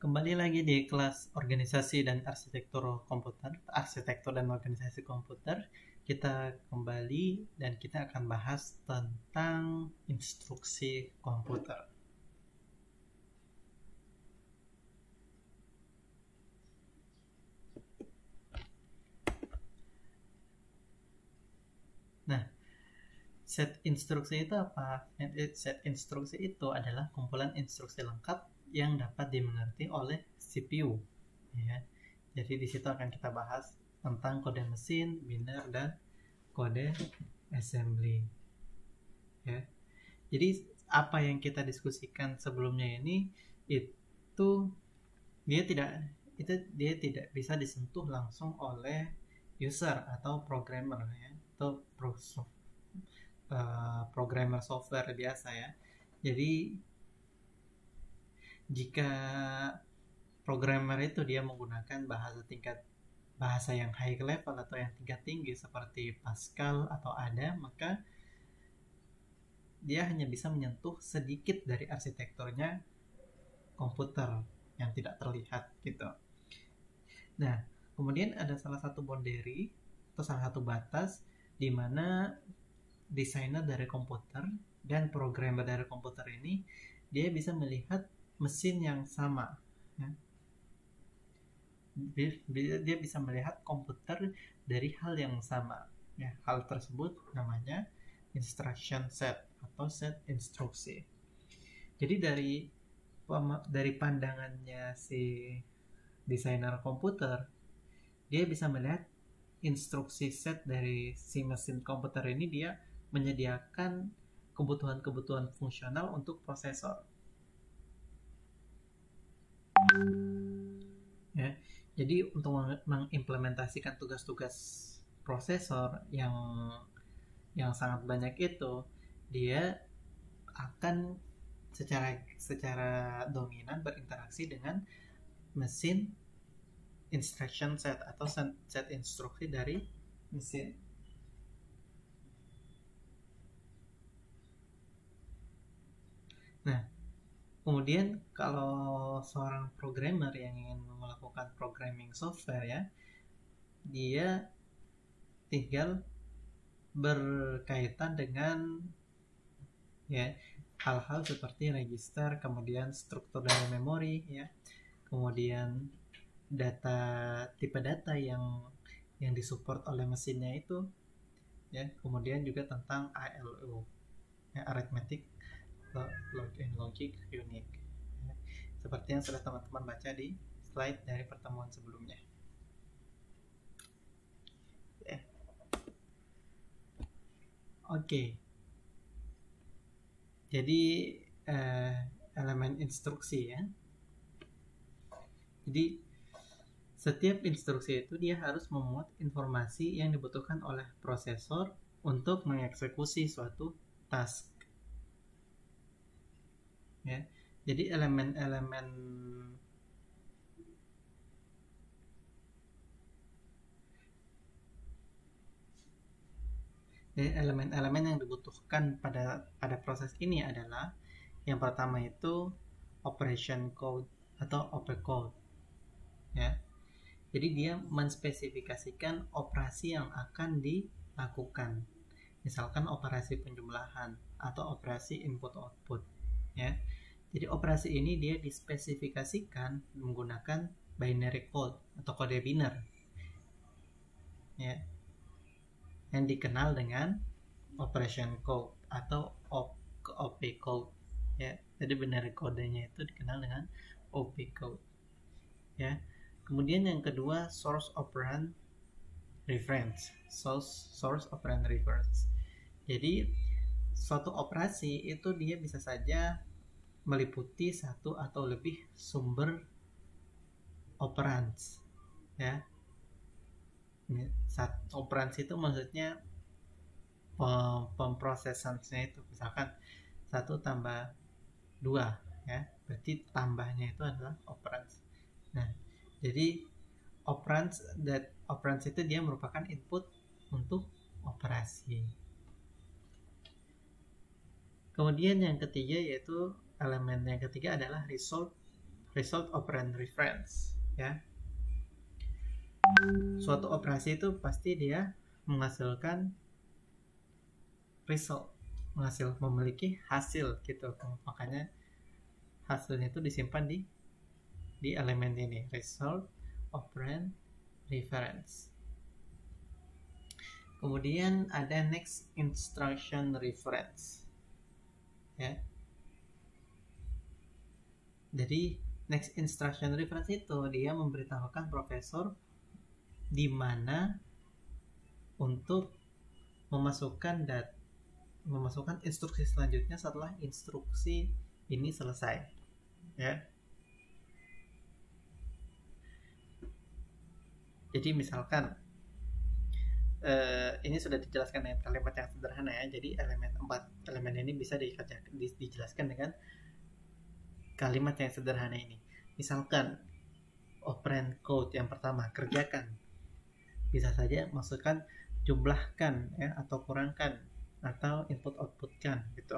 Kembali lagi di kelas organisasi dan arsitektur komputer, arsitektur dan organisasi komputer. Kita kembali dan kita akan bahas tentang instruksi komputer. Nah, set instruksi itu apa? Set instruksi itu adalah kumpulan instruksi lengkap yang dapat dimengerti oleh CPU. Ya. Jadi di situ akan kita bahas tentang kode mesin, biner, dan kode assembly. Ya. Jadi apa yang kita diskusikan sebelumnya ini itu dia tidak bisa disentuh langsung oleh user atau programmer ya, atau programmer software biasa ya. Jadi jika programmer itu dia menggunakan bahasa yang high level atau yang tingkat tinggi seperti Pascal atau ADA, maka dia hanya bisa menyentuh sedikit dari arsitekturnya komputer yang tidak terlihat gitu. Nah, kemudian ada salah satu boundary atau salah satu batas di mana desainer dari komputer dan programmer dari komputer ini dia bisa melihat mesin yang sama ya. Dia bisa melihat komputer dari hal yang sama ya. Hal tersebut namanya instruction set atau set instruksi. Jadi dari pandangannya si desainer komputer, dia bisa melihat instruksi set dari si mesin komputer ini dia menyediakan kebutuhan-kebutuhan fungsional untuk prosesor. Ya, jadi untuk mengimplementasikan tugas-tugas prosesor yang sangat banyak itu, dia akan secara dominan berinteraksi dengan mesin instruction set atau set instruksi dari mesin. Nah, kemudian kalau seorang programmer yang ingin melakukan programming software ya, dia tinggal berkaitan dengan ya hal-hal seperti register, kemudian struktur dari memori ya, kemudian tipe data yang disupport oleh mesinnya itu ya, kemudian juga tentang ALU ya, arithmetic logic unit ya, seperti yang sudah teman-teman baca di slide dari pertemuan sebelumnya ya. Oke. Jadi elemen instruksi ya. Jadi setiap instruksi itu dia harus memuat informasi yang dibutuhkan oleh prosesor untuk mengeksekusi suatu task. Ya. Jadi elemen-elemen yang dibutuhkan pada proses ini adalah yang pertama itu operation code atau opcode ya. Jadi dia menspesifikasikan operasi yang akan dilakukan, misalkan operasi penjumlahan atau operasi input output ya. Jadi operasi ini dia dispesifikasikan menggunakan binary code atau kode biner ya, yang dikenal dengan operation code atau opcode ya. Jadi binary kodenya itu dikenal dengan opcode ya. Kemudian yang kedua source operand reference. Jadi suatu operasi itu dia bisa saja meliputi satu atau lebih sumber operands ya. Operands itu maksudnya pemprosesannya itu, misalkan 1 tambah 2 ya, berarti tambahnya itu adalah operands. Nah, jadi operands itu dia merupakan input untuk operasi. Kemudian yang ketiga yaitu elemen yang ketiga adalah result result operand reference, ya. Suatu operasi itu pasti dia menghasilkan result, memiliki hasil gitu. Makanya hasilnya itu disimpan di elemen ini, result operand reference. Kemudian ada next instruction reference, ya. Jadi next instruction reference itu dia memberitahukan profesor di mana untuk memasukkan instruksi selanjutnya setelah instruksi ini selesai, ya. Jadi misalkan ini sudah dijelaskan dengan kalimat yang sederhana, ya. Jadi empat elemen ini bisa dijelaskan dengan kalimat yang sederhana ini. Misalkan operand code yang pertama, kerjakan, bisa saja masukkan jumlahkan, ya, atau kurangkan, atau input outputkan gitu.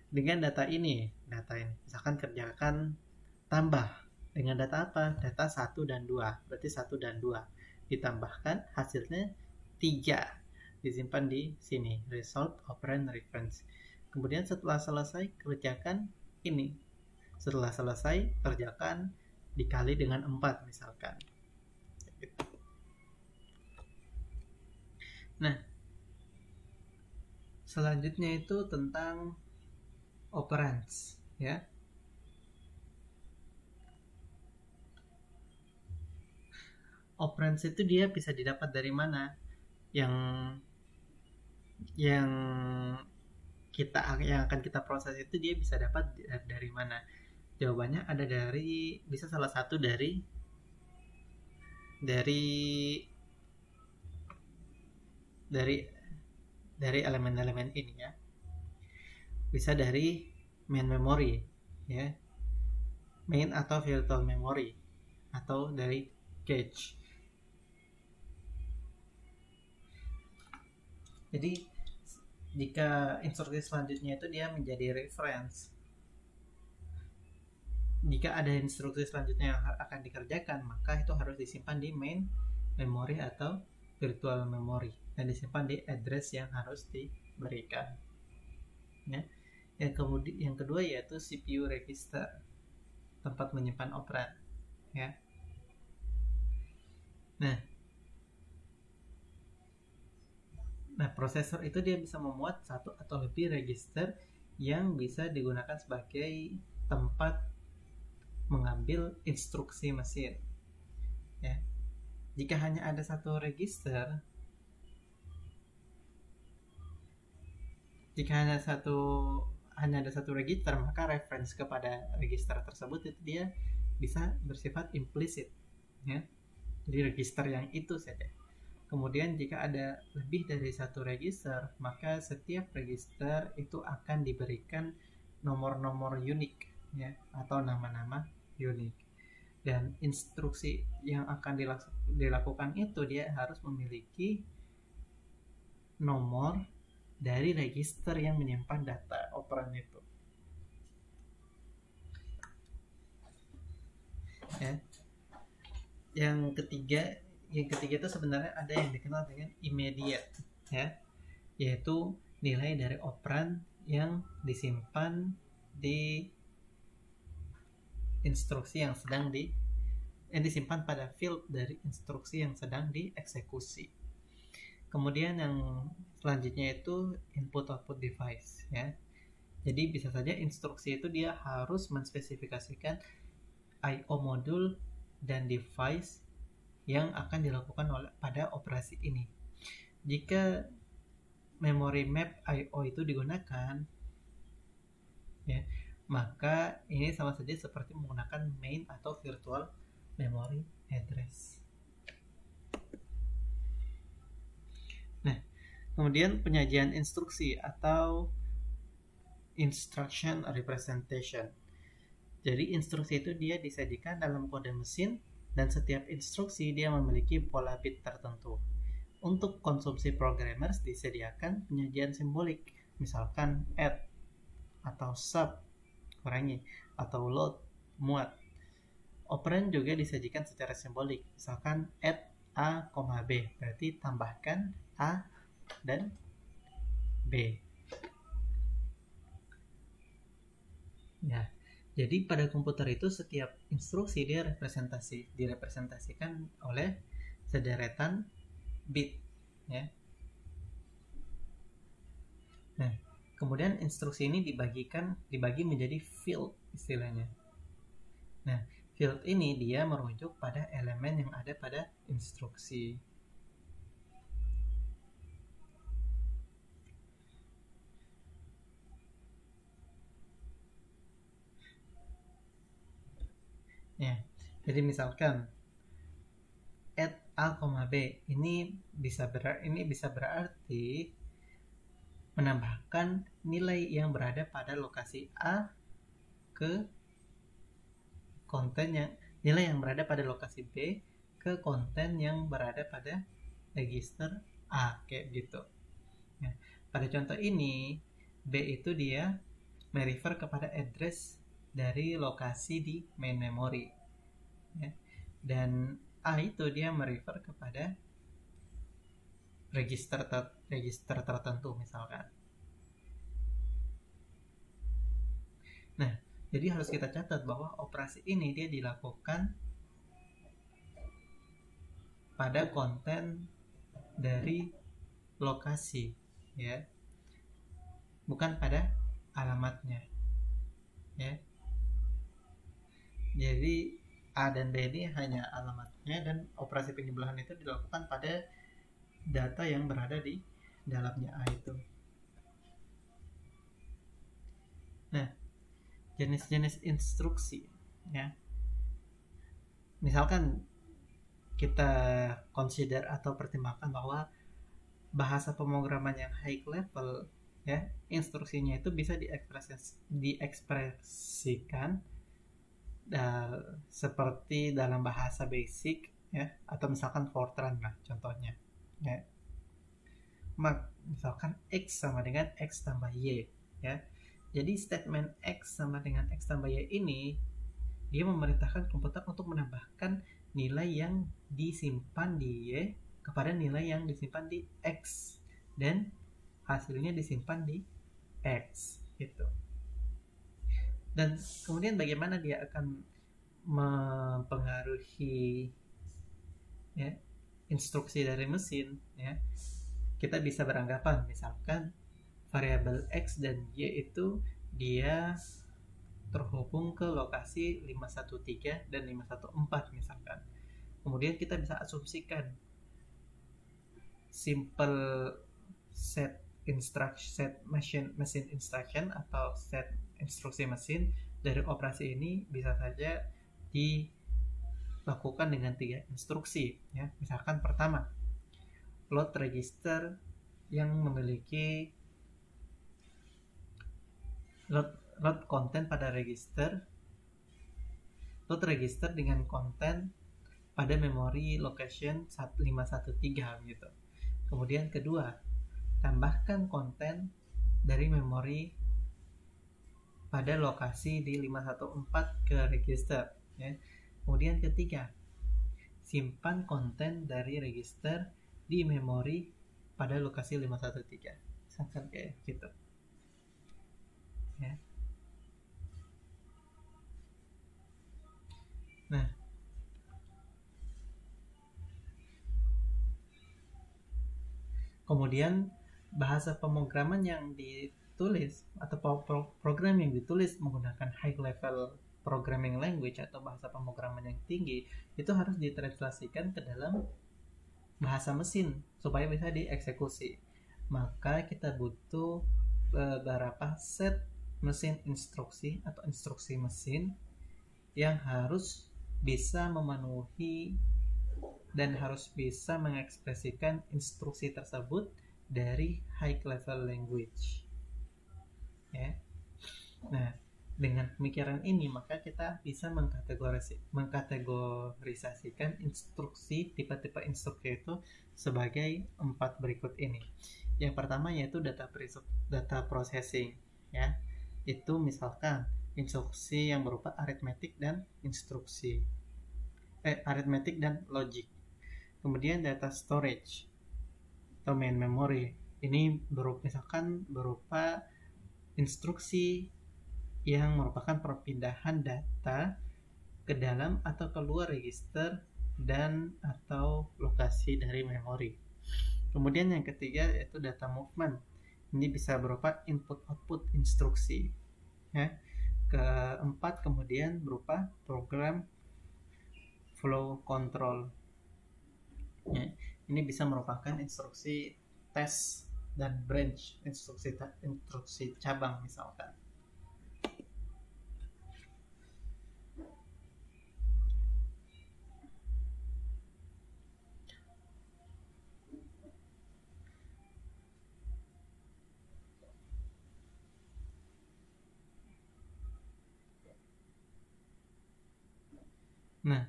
Dengan data ini misalkan kerjakan tambah dengan data apa? Data 1 dan 2. Berarti 1 dan 2 ditambahkan hasilnya 3, disimpan di sini, result operand reference. Kemudian setelah selesai kerjakan ini. Setelah selesai kerjakan dikali dengan 4 misalkan. Nah, selanjutnya itu tentang operands, ya. Operands itu dia bisa didapat dari mana? Yang akan kita proses itu dia bisa dapat dari mana? Jawabannya ada bisa salah satu dari elemen-elemen ini, ya. Bisa dari main memory, ya, main atau virtual memory, atau dari cache. Jadi jika instruksi selanjutnya itu dia menjadi reference, jika ada instruksi selanjutnya yang akan dikerjakan, maka itu harus disimpan di main memory atau virtual memory dan disimpan di address yang harus diberikan, ya. Yang kedua yaitu CPU register, tempat menyimpan operand, ya. Nah, prosesor itu dia bisa memuat satu atau lebih register yang bisa digunakan sebagai tempat mengambil instruksi mesin, ya. Jika hanya ada satu register, maka reference kepada register tersebut itu dia bisa bersifat implisit, ya. Jadi register yang itu saja. Kemudian jika ada lebih dari satu register, maka setiap register itu akan diberikan nomor-nomor unik, ya, atau nama-nama unik. Dan instruksi yang akan dilakukan itu dia harus memiliki nomor dari register yang menyimpan data operan itu, ya. Yang ketiga itu sebenarnya ada yang dikenal dengan immediate, ya, yaitu nilai dari operan yang disimpan di instruksi yang disimpan pada field dari instruksi yang sedang dieksekusi. Kemudian yang selanjutnya itu input output device, ya. Jadi bisa saja instruksi itu dia harus menspesifikasikan I/O modul dan device yang akan dilakukan pada operasi ini. Jika memory map I/O itu digunakan, ya, maka ini sama saja seperti menggunakan main atau virtual memory address. Nah, kemudian penyajian instruksi atau instruction representation. Jadi instruksi itu dia disajikan dalam kode mesin dan setiap instruksi dia memiliki pola bit tertentu. Untuk konsumsi programmers disediakan penyajian simbolik, misalkan add atau sub, kurangi, atau load, muat. Operan juga disajikan secara simbolik. Misalkan add A, B, berarti tambahkan A dan B. Ya, jadi pada komputer itu setiap instruksi dia direpresentasikan oleh sederetan bit, ya. Nah, kemudian instruksi ini dibagi menjadi field istilahnya. Nah, field ini dia merujuk pada elemen yang ada pada instruksi. Ya, jadi misalkan add A, B ini bisa berarti menambahkan nilai yang berada pada lokasi A ke nilai yang berada pada lokasi B ke konten yang berada pada register A, kayak gitu. Ya, pada contoh ini B itu dia merefer kepada address dari lokasi di main memory, ya. Dan A itu dia merefer kepada register tertentu misalkan. Nah, jadi harus kita catat bahwa operasi ini dia dilakukan pada konten dari lokasi, ya, bukan pada alamatnya, ya. Jadi A dan B ini hanya alamatnya, dan operasi penyebelahan itu dilakukan pada data yang berada di dalamnya A itu. Nah, jenis-jenis instruksi, ya. Misalkan kita consider atau pertimbangkan bahwa bahasa pemrograman yang high level, ya, instruksinya itu bisa diekspresikan seperti dalam bahasa basic, ya, atau misalkan Fortran lah contohnya, ya. Misalkan X sama dengan X tambah Y, ya. Jadi statement X sama dengan X tambah Y ini dia memerintahkan komputer untuk menambahkan nilai yang disimpan di Y kepada nilai yang disimpan di X, dan hasilnya disimpan di X, gitu. Dan kemudian bagaimana dia akan mempengaruhi, ya, instruksi dari mesin, ya. Kita bisa beranggapan misalkan variabel X dan Y itu dia terhubung ke lokasi 513 dan 514 misalkan. Kemudian kita bisa asumsikan simple set machine instruction atau set instruksi mesin dari operasi ini bisa saja dilakukan dengan 3 instruksi, ya. Misalkan pertama, load register yang memiliki load konten pada register dengan konten pada memori location 513 gitu. Kemudian kedua, tambahkan konten dari memori pada lokasi di 514 ke register, ya. Kemudian ketiga, simpan konten dari register di memori pada lokasi 513. Misalkan kayak gitu, ya. Nah, kemudian bahasa pemrograman yang ditulis atau program yang ditulis menggunakan high level programming language atau bahasa pemrograman yang tinggi itu harus ditranslasikan ke dalam bahasa mesin supaya bisa dieksekusi. Maka kita butuh beberapa set mesin instruksi atau instruksi mesin yang harus bisa memenuhi dan harus bisa mengekspresikan instruksi tersebut dari high level language, ya. Nah, dengan pemikiran ini maka kita bisa mengkategorisasikan instruksi, tipe-tipe instruksi itu sebagai 4 berikut ini. Yang pertama yaitu data processing, ya. Itu misalkan instruksi yang berupa aritmetik dan instruksi, arithmetic dan logic. Kemudian data storage atau main memory, ini misalkan berupa instruksi yang merupakan perpindahan data ke dalam atau keluar register dan atau lokasi dari memori. Kemudian yang ketiga yaitu data movement. Ini bisa berupa input-output instruksi. Ya. Keempat kemudian berupa program flow control. Ya. Ini bisa merupakan instruksi test dan branch, instruksi cabang misalkan. Nah,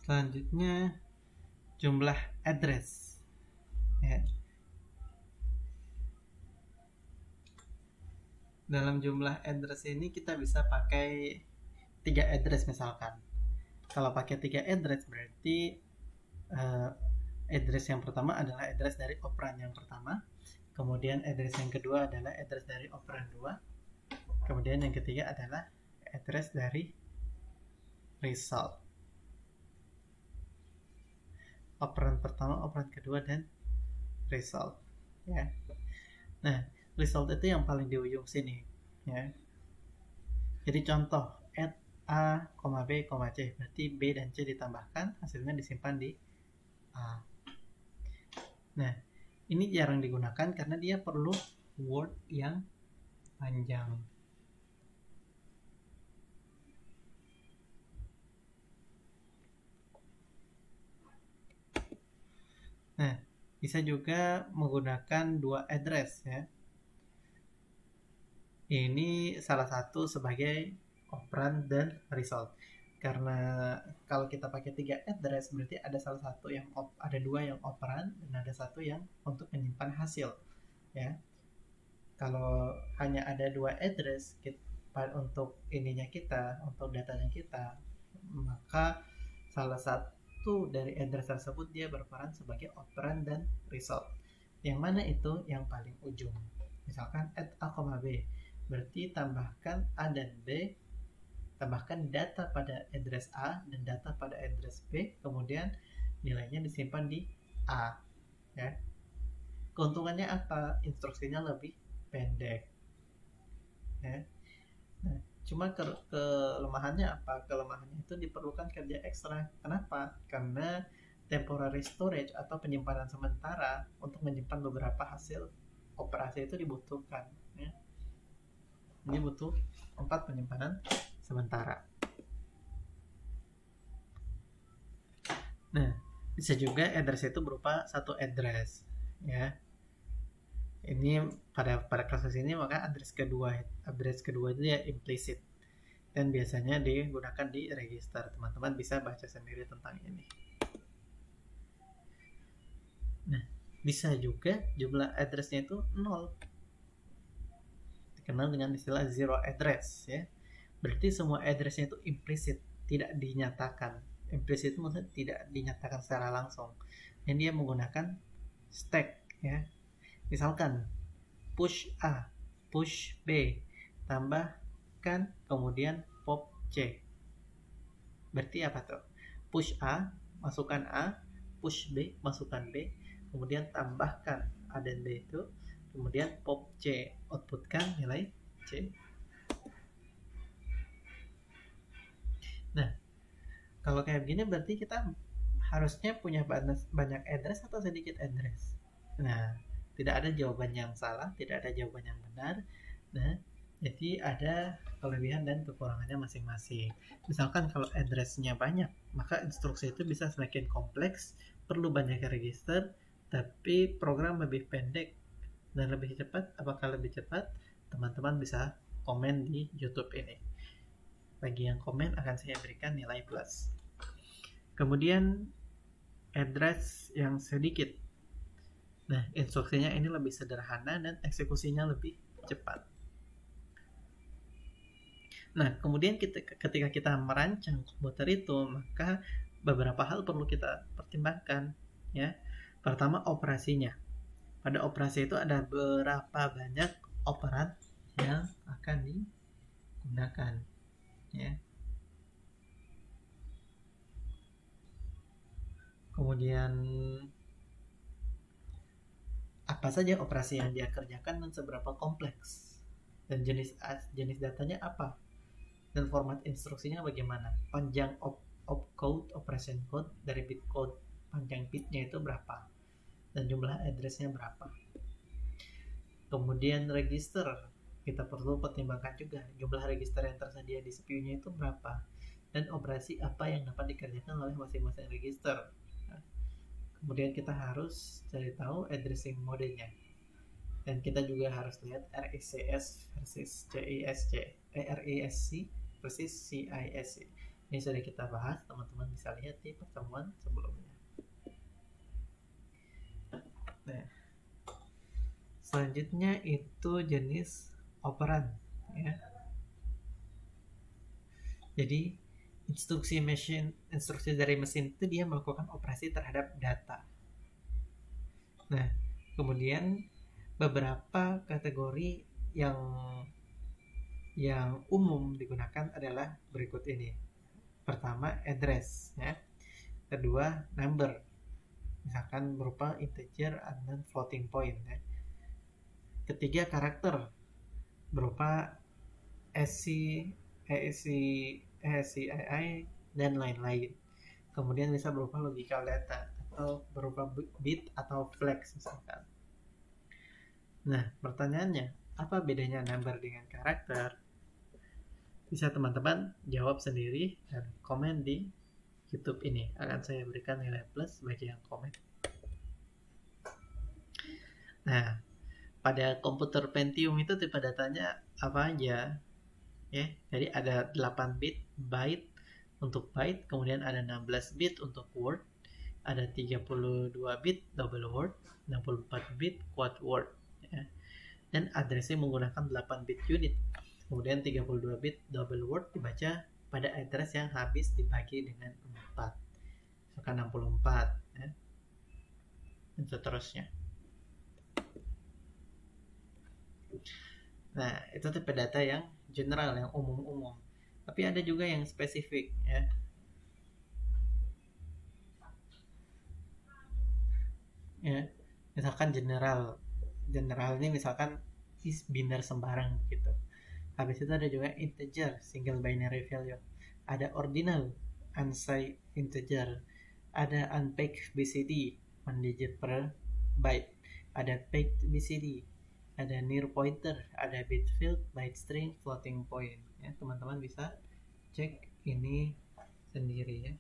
selanjutnya jumlah address. Ya. Dalam jumlah address ini kita bisa pakai 3 address misalkan. Kalau pakai 3 address berarti address yang pertama adalah address dari operan yang pertama, kemudian address yang kedua adalah address dari operan 2, kemudian yang ketiga adalah address dari result. Operan pertama, operan kedua, dan result. Ya. Nah, result itu yang paling di ujung sini. Ya. Jadi contoh, add A, B, C. Berarti B dan C ditambahkan, hasilnya disimpan di A. Nah, ini jarang digunakan karena dia perlu word yang panjang. Nah, bisa juga menggunakan 2 address ya. Ini salah satu sebagai operan dan result. Karena kalau kita pakai 3 address berarti ada salah satu yang ada 2 yang operan dan ada 1 yang untuk menyimpan hasil ya. Kalau hanya ada 2 address untuk ininya kita, untuk datanya kita, maka salah satu dari address tersebut dia berperan sebagai operan dan result. Yang mana itu yang paling ujung. Misalkan add A, B, berarti tambahkan A dan B, tambahkan data pada address A dan data pada address B, kemudian nilainya disimpan di A. Ya. Keuntungannya apa? Instruksinya lebih pendek. Ya. Nah, cuma kelemahannya apa? Kelemahannya itu diperlukan kerja ekstra. Kenapa? Karena temporary storage atau penyimpanan sementara untuk menyimpan beberapa hasil operasi itu dibutuhkan. Ya. Ini butuh 4 penyimpanan sementara. Nah, bisa juga address itu berupa satu address. Ya. Ini pada kasus ini maka address kedua itu ya implicit dan biasanya digunakan di register. Teman-teman bisa baca sendiri tentang ini. Nah, bisa juga jumlah addressnya itu 0, dikenal dengan istilah zero address ya. Berarti semua addressnya itu implicit, tidak dinyatakan. Implicit itu maksudnya tidak dinyatakan secara langsung, dan dia menggunakan stack ya. Misalkan push A, push B, tambahkan kemudian pop C. Berarti apa tuh? Push A, masukkan A, push B, masukkan B, kemudian tambahkan A dan B itu, kemudian pop C, outputkan nilai C. Nah, kalau kayak begini berarti kita harusnya punya banyak address atau sedikit address. Nah, tidak ada jawaban yang salah, tidak ada jawaban yang benar. Nah, jadi ada kelebihan dan kekurangannya masing-masing. Misalkan kalau addressnya banyak, maka instruksi itu bisa semakin kompleks, perlu banyak register, tapi program lebih pendek dan lebih cepat. Apakah lebih cepat? Teman-teman bisa komen di YouTube ini. Bagi yang komen akan saya berikan nilai plus. Kemudian address yang sedikit. Nah, instruksinya ini lebih sederhana dan eksekusinya lebih cepat. Nah, kemudian ketika kita merancang komputer itu, maka beberapa hal perlu kita pertimbangkan, ya. Pertama, operasinya. Pada operasi itu ada berapa banyak operan yang akan digunakan, ya. Kemudian apa saja operasi yang dia kerjakan dan seberapa kompleks, dan jenis datanya apa, dan format instruksinya bagaimana, panjang opcode, operation code dari bit code, panjang bitnya itu berapa, dan jumlah addressnya berapa. Kemudian register, kita perlu pertimbangkan juga jumlah register yang tersedia di CPU-nya itu berapa, dan operasi apa yang dapat dikerjakan oleh masing-masing register. Kemudian kita harus cari tahu addressing modenya, dan kita juga harus lihat RISC versus RISC versus CISC. Ini sudah kita bahas, teman-teman bisa lihat di pertemuan sebelumnya. Nah, selanjutnya itu jenis operan, ya. Jadi instruksi dari mesin itu dia melakukan operasi terhadap data. Nah, kemudian beberapa kategori yang umum digunakan adalah berikut ini. Pertama, address, ya. Kedua, number, misalkan berupa integer dan floating point, ya. Ketiga, karakter, berupa SCII dan lain-lain. Kemudian bisa berupa logical data atau berupa bit atau flex misalkan. Nah, pertanyaannya, apa bedanya number dengan karakter? Bisa teman-teman jawab sendiri dan komen di YouTube ini. Akan saya berikan nilai plus bagi yang komen. Nah, pada komputer Pentium itu tipe datanya apa aja? Ya, jadi ada 8 bit byte untuk byte, kemudian ada 16 bit untuk word, ada 32 bit double word, 64 bit quad word, ya. Dan addressnya menggunakan 8 bit unit. Kemudian 32 bit double word dibaca pada address yang habis dibagi dengan 4, misalkan 64, ya. Dan seterusnya. Nah, itu tipe data yang general, yang umum-umum. Tapi ada juga yang spesifik, ya. Ya, misalkan general ini misalkan is biner sembarang gitu. Habis itu ada juga integer, single binary value. Ada ordinal, unsigned integer. Ada unpacked BCD, 1 digit per byte. Ada packed BCD, ada near pointer, ada bit field, byte string, floating point, ya. Teman-teman bisa cek ini sendiri, ya.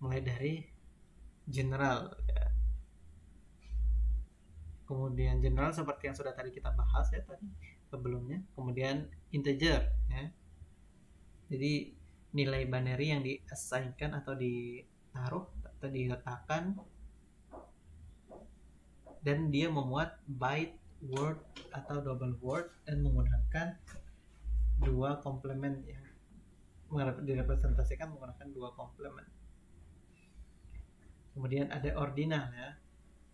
Mulai dari general, ya. Kemudian general seperti yang sudah tadi kita bahas, ya, tadi sebelumnya. Kemudian integer, ya. Jadi nilai binary yang di-assignkan atau ditaruh atau diletakkan, dan dia memuat byte, word atau double word, dan menggunakan dua komplement yang direpresentasikan menggunakan dua komplement. Kemudian ada ordinal, ya.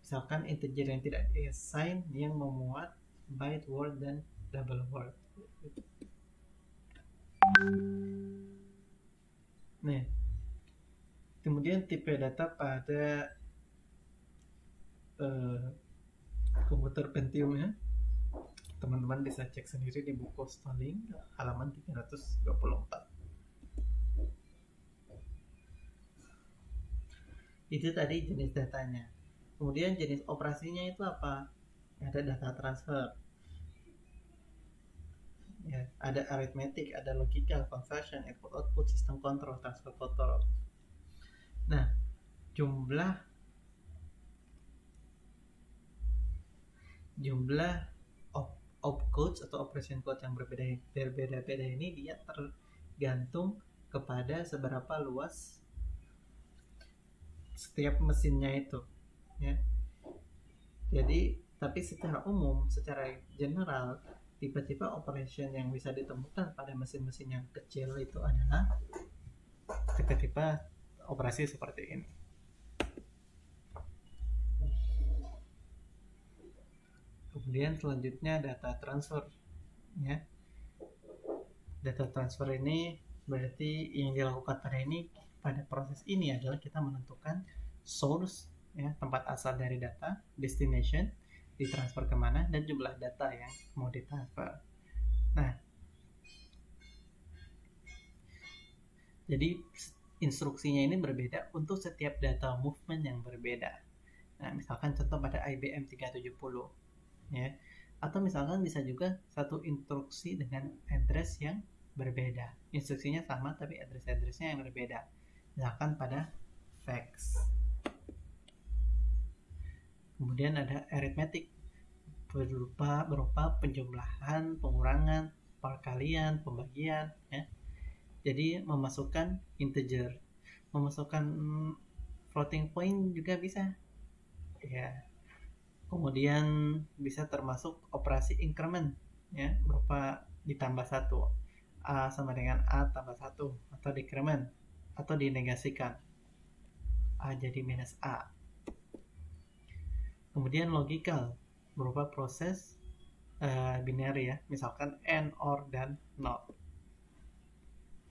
Misalkan integer yang tidak diassign yang memuat byte, word, dan double word. Nah, kemudian tipe data pada komputer Pentium, ya. Teman-teman bisa cek sendiri di buku Stalling halaman 324. Itu tadi jenis datanya. Kemudian jenis operasinya itu apa? Ada data transfer, ya, ada arithmetic, ada logical, conversion, input output, system control, transfer control. Nah, jumlah opcodes atau operation code yang berbeda-beda ini dia tergantung kepada seberapa luas setiap mesinnya itu, ya. Jadi tapi secara umum, secara general, tipe-tipe operation yang bisa ditemukan pada mesin-mesin yang kecil itu adalah tipe-tipe operasi seperti ini. Kemudian selanjutnya data transfer, ya. Data transfer ini berarti yang dilakukan pada proses ini adalah kita menentukan source, ya, tempat asal dari data, destination, ditransfer kemana, dan jumlah data yang mau ditransfer. Nah, jadi instruksinya ini berbeda untuk setiap data movement yang berbeda. Nah, misalkan contoh pada IBM 370, ya, atau misalkan bisa juga satu instruksi dengan address yang berbeda. Instruksinya sama tapi address-addressnya yang berbeda. Misalkan pada fax. Kemudian ada arithmetic, berupa penjumlahan, pengurangan, perkalian, pembagian, ya. Jadi memasukkan integer, memasukkan floating point juga bisa, ya. Kemudian bisa termasuk operasi increment, ya, berupa ditambah 1, A sama dengan A tambah 1, atau decrement, atau dinegasikan, A jadi minus A. Kemudian logical, berupa proses binary, ya, misalkan AND, OR, dan NOT.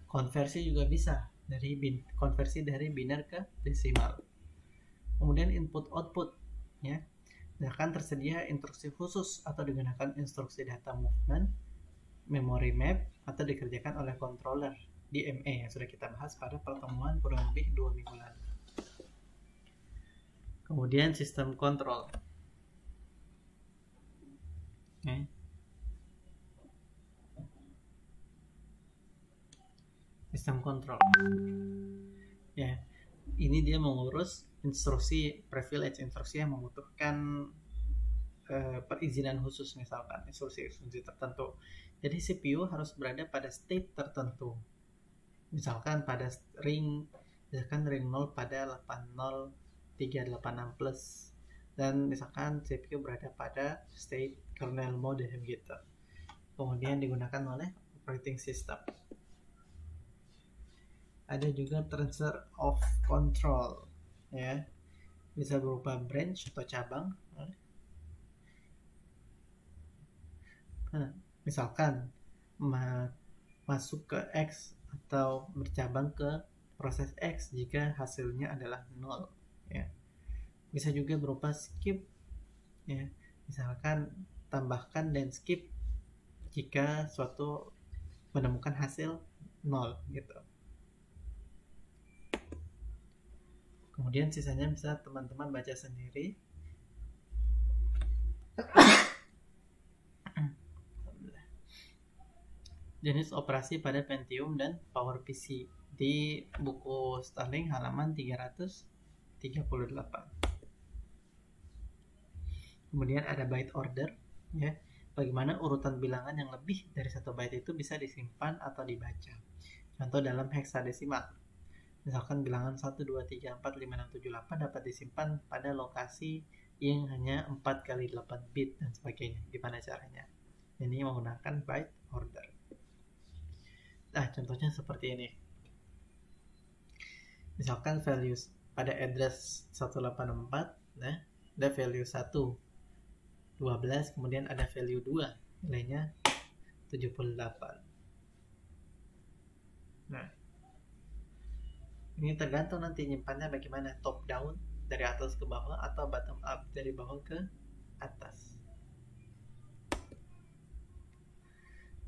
Konversi juga bisa, konversi dari biner ke desimal. Kemudian input-output, ya, misalkan tersedia instruksi khusus atau digunakan instruksi data movement, memory map, atau dikerjakan oleh controller di ME yang sudah kita bahas pada pertemuan kurang lebih 2 minggu lalu. Kemudian sistem kontrol, sistem kontrol, ya, ini dia mengurus instruksi privilege, instruksi yang membutuhkan perizinan khusus, misalkan instruksi tertentu. Jadi CPU harus berada pada state tertentu, misalkan pada ring 0 pada 80386 plus, dan misalkan CPU berada pada state kernel mode gitu. Kemudian digunakan oleh operating system. Ada juga transfer of control, ya, bisa berupa branch atau cabang. Nah, misalkan masuk ke X atau bercabang ke proses X jika hasilnya adalah 0, ya. Bisa juga berupa skip, ya, misalkan tambahkan dan skip jika suatu menemukan hasil 0 gitu. Kemudian sisanya bisa teman-teman baca sendiri. Jenis operasi pada Pentium dan PowerPC di buku Starling halaman 338. Kemudian ada byte order, ya, bagaimana urutan bilangan yang lebih dari 1 byte itu bisa disimpan atau dibaca. Contoh dalam heksadesimal, misalkan bilangan 1, 2, 3, 4, 5, 6, 7, 8 dapat disimpan pada lokasi yang hanya 4 kali 8 bit dan sebagainya. Gimana caranya? Ini menggunakan byte order. Nah, contohnya seperti ini. Misalkan values pada address 184, nah, ada value 1, 12, kemudian ada value 2, nilainya 78. Nah, ini tergantung nanti nyimpannya bagaimana, top down dari atas ke bawah atau bottom up dari bawah ke atas.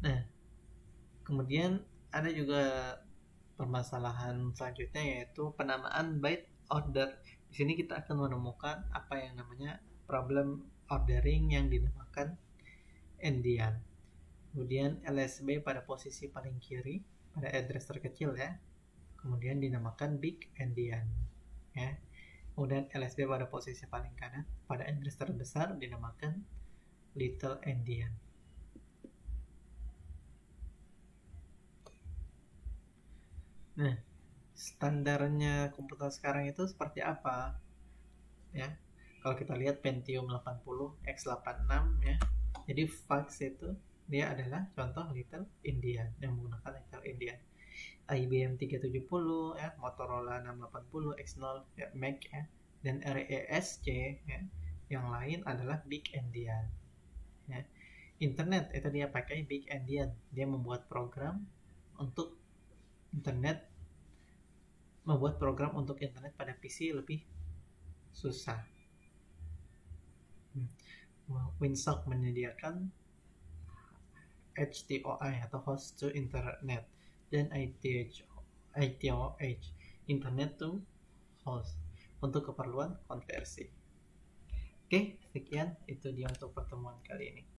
Nah, kemudian ada juga permasalahan selanjutnya, yaitu penamaan byte order. Di sini kita akan menemukan apa yang namanya problem ordering yang dinamakan endian. Kemudian LSB pada posisi paling kiri pada address terkecil, ya. Kemudian dinamakan big endian, ya. Kemudian LSB pada posisi paling kanan pada address terbesar dinamakan little endian. Nah, standarnya komputer sekarang itu seperti apa, ya? Kalau kita lihat Pentium 80 X86, ya. Jadi fax itu dia adalah contoh Little Indian yang menggunakan Little Indian. IBM 370 ya, Motorola 680, X0 ya, Mac ya, dan RESC ya. Yang lain adalah Big Endian ya. Internet itu dia pakai Big Endian, dia membuat program untuk internet pada PC lebih susah. Winsock menyediakan HTOI atau Host to Internet, dan ITOH Internet to Host untuk keperluan konversi. Oke, sekian itu dia untuk pertemuan kali ini.